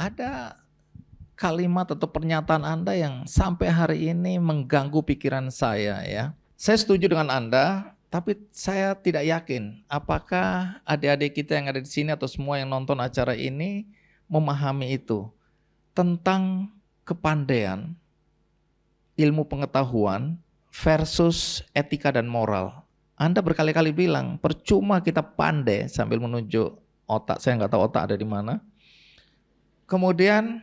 ada kalimat atau pernyataan Anda yang sampai hari ini mengganggu pikiran saya ya. Saya setuju dengan Anda, tapi saya tidak yakin apakah adik-adik kita yang ada di sini atau semua yang nonton acara ini memahami itu. Tentang kepandaian, ilmu pengetahuan versus etika dan moral. Anda berkali-kali bilang, percuma kita pandai sambil menunjuk otak. Saya nggak tahu otak ada di mana. Kemudian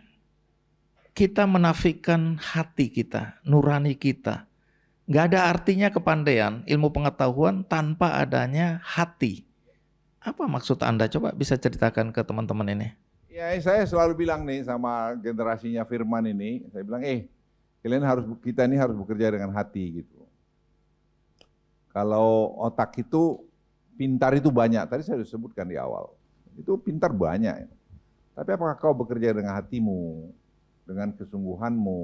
kita menafikan hati kita, nurani kita. Nggak ada artinya kepandaian, ilmu pengetahuan tanpa adanya hati. Apa maksud Anda? Coba bisa ceritakan ke teman-teman ini. Ya, saya selalu bilang nih sama generasinya Firman ini, saya bilang, kita ini harus bekerja dengan hati gitu. Kalau otak itu, pintar itu banyak, tadi saya sudah sebutkan di awal. Itu pintar banyak. Tapi apakah kau bekerja dengan hatimu, dengan kesungguhanmu,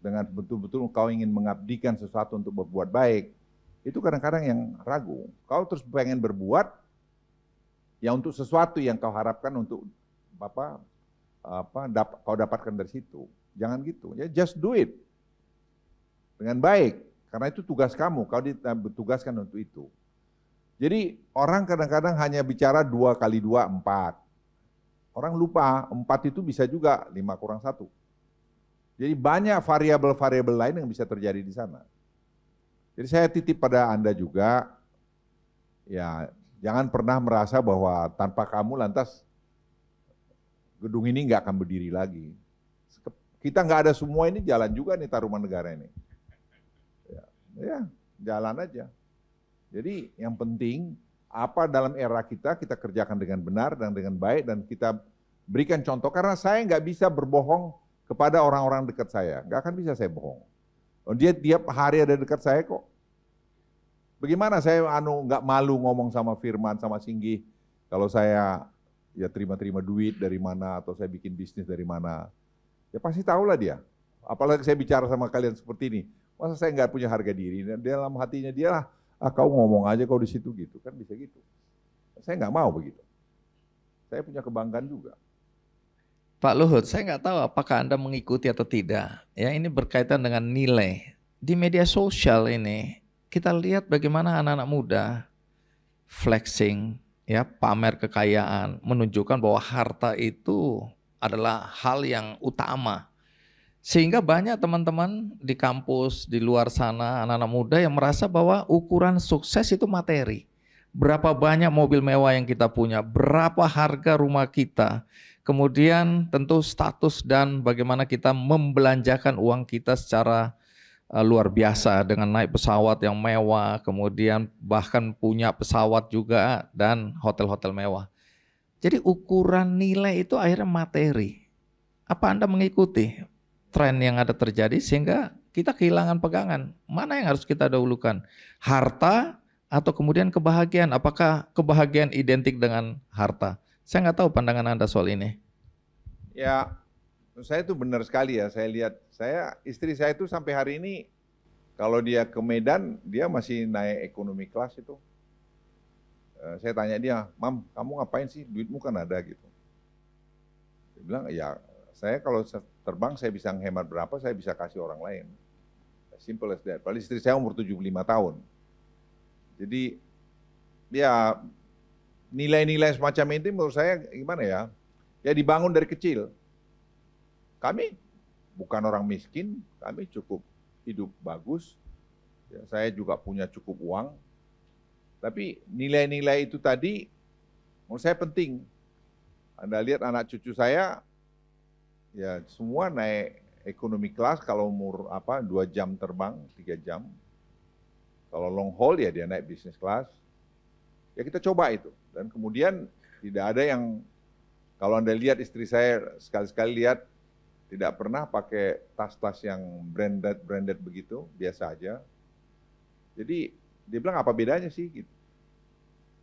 dengan betul-betul kau ingin mengabdikan sesuatu untuk berbuat baik, itu kadang-kadang yang ragu. Kau terus pengen berbuat, ya untuk sesuatu yang kau harapkan untuk kau dapatkan dari situ. Jangan gitu, ya just do it dengan baik, karena itu tugas kamu, kau ditugaskan untuk itu. Jadi orang kadang-kadang hanya bicara 2 kali 2, 4. Orang lupa 4 itu bisa juga 5 kurang 1. Jadi banyak variabel-variabel lain yang bisa terjadi di sana. Jadi saya titip pada Anda juga, ya jangan pernah merasa bahwa tanpa kamu lantas gedung ini nggak akan berdiri lagi. Kita nggak ada semua ini, jalan juga nih Tarumanegara ini. Ya, jalan aja. Jadi yang penting apa dalam era kita kerjakan dengan benar dan dengan baik dan kita berikan contoh. Karena saya nggak bisa berbohong kepada orang-orang dekat saya, nggak akan bisa saya bohong. Dia tiap hari ada dekat saya kok. Bagaimana saya nggak malu ngomong sama Firman, sama Singgi, kalau saya ya terima duit dari mana atau saya bikin bisnis dari mana, ya pasti tahulah dia. Apalagi saya bicara sama kalian seperti ini, masa saya nggak punya harga diri? Dan dalam hatinya dia lah, kau ngomong aja kau di situ gitu, kan bisa gitu. Saya nggak mau begitu. Saya punya kebanggaan juga. Pak Luhut, saya nggak tahu apakah Anda mengikuti atau tidak. Ya, ini berkaitan dengan nilai. Di media sosial ini, kita lihat bagaimana anak-anak muda flexing, ya, pamer kekayaan, menunjukkan bahwa harta itu adalah hal yang utama. Sehingga banyak teman-teman di kampus, di luar sana, anak-anak muda yang merasa bahwa ukuran sukses itu materi. Berapa banyak mobil mewah yang kita punya, berapa harga rumah kita, kemudian tentu status dan bagaimana kita membelanjakan uang kita secara luar biasa dengan naik pesawat yang mewah, kemudian bahkan punya pesawat juga dan hotel-hotel mewah. Jadi ukuran nilai itu akhirnya materi. Apa Anda mengikuti tren yang ada terjadi sehingga kita kehilangan pegangan? Mana yang harus kita dahulukan? Harta atau kemudian kebahagiaan? Apakah kebahagiaan identik dengan harta? Saya nggak tahu pandangan Anda soal ini. Ya, saya itu benar sekali ya, saya lihat, istri saya itu sampai hari ini, kalau dia ke Medan, dia masih naik ekonomi kelas itu. Saya tanya dia, Mam, kamu ngapain sih, duitmu kan ada gitu. Dia bilang, ya saya kalau terbang saya bisa menghemat berapa, saya bisa kasih orang lain. Simple as that. Padahal istri saya umur 75 tahun. Jadi, ya nilai-nilai semacam ini menurut saya gimana ya, ya dibangun dari kecil. Kami bukan orang miskin, kami cukup hidup bagus, ya, saya juga punya cukup uang, tapi nilai-nilai itu tadi menurut saya penting. Anda lihat anak cucu saya, ya semua naik ekonomi kelas kalau umur 2 jam terbang, 3 jam. Kalau long haul ya dia naik bisnis kelas. Ya kita coba itu. Dan kemudian tidak ada yang, kalau Anda lihat istri saya sekali-sekali lihat, tidak pernah pakai tas-tas yang branded begitu, biasa aja. Jadi dia bilang apa bedanya sih? Gitu.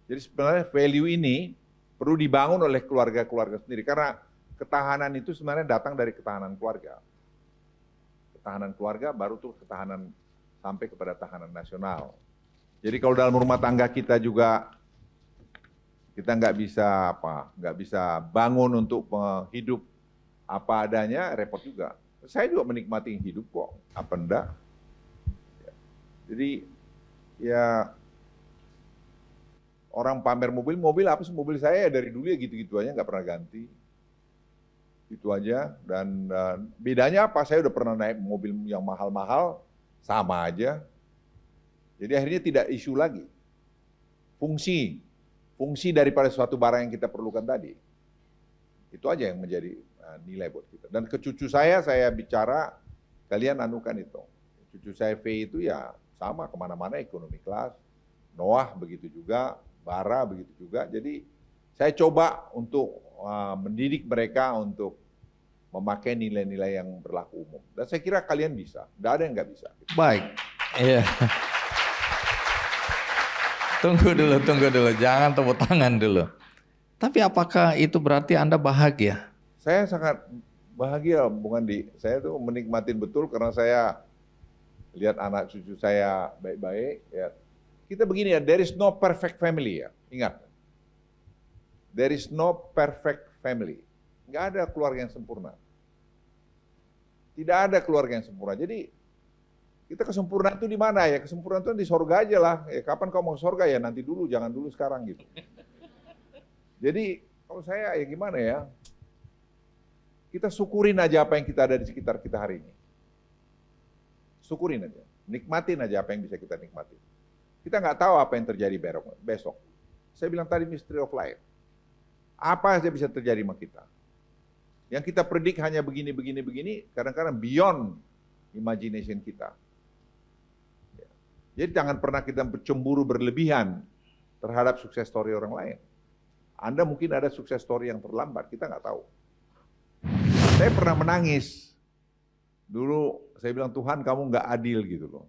Jadi sebenarnya value ini perlu dibangun oleh keluarga-keluarga sendiri, karena ketahanan itu sebenarnya datang dari ketahanan keluarga. Ketahanan keluarga baru tuh ketahanan sampai kepada tahanan nasional. Jadi kalau dalam rumah tangga kita juga kita nggak bisa bangun untuk hidup apa adanya repot juga. Saya juga menikmati hidup kok, apa enggak. Jadi ya orang pamer mobil apa sih, mobil saya dari dulu ya gitu-gitu aja, nggak pernah ganti. Itu aja. Dan bedanya apa, saya udah pernah naik mobil yang mahal-mahal, sama aja. Jadi akhirnya tidak isu lagi. Fungsi daripada suatu barang yang kita perlukan tadi. Itu aja yang menjadi nilai buat kita. Dan ke cucu saya bicara, kalian anukan itu. Cucu saya V itu ya sama, kemana-mana ekonomi kelas. Noah begitu juga, Bara begitu juga. Jadi saya coba untuk mendidik mereka untuk memakai nilai-nilai yang berlaku umum. Dan saya kira kalian bisa, tidak ada yang nggak bisa. Baik, iya. Tunggu dulu, jangan tepuk tangan dulu. Tapi apakah itu berarti Anda bahagia? Saya sangat bahagia, Bung Andi. Saya tuh menikmatin betul karena saya lihat anak cucu saya baik-baik. Ya. Kita begini ya, there is no perfect family ya. Ingat, there is no perfect family. Nggak ada keluarga yang sempurna. Tidak ada keluarga yang sempurna. Jadi kita kesempurnaan itu di mana ya? Kesempurnaan itu di sorga aja lah. Ya, kapan kau mau sorga ya? Nanti dulu, jangan dulu sekarang gitu. Jadi kalau saya ya gimana ya? Kita syukurin aja apa yang kita ada di sekitar kita hari ini. Syukurin aja. Nikmatin aja apa yang bisa kita nikmati. Kita nggak tahu apa yang terjadi besok. Saya bilang tadi mystery of life. Apa saja bisa terjadi sama kita. Yang kita predik hanya begini, kadang-kadang beyond imagination kita. Jadi jangan pernah kita cemburu berlebihan terhadap sukses story orang lain. Anda mungkin ada sukses story yang terlambat, kita nggak tahu. Saya pernah menangis. Dulu saya bilang, Tuhan kamu nggak adil gitu loh.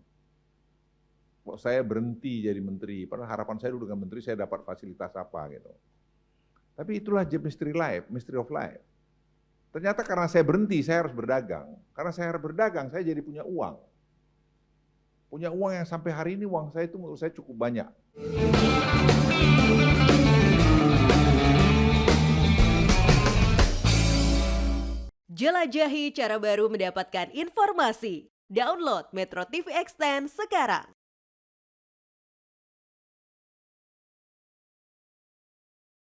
Kok saya berhenti jadi menteri, padahal harapan saya dulu dengan menteri saya dapat fasilitas apa gitu. Tapi itulah mystery of life. Ternyata karena saya berhenti, saya harus berdagang. Karena saya harus berdagang, saya jadi punya uang. Punya uang yang sampai hari ini uang saya itu menurut saya cukup banyak. Jelajahi cara baru mendapatkan informasi. Download Metro TV Extend sekarang.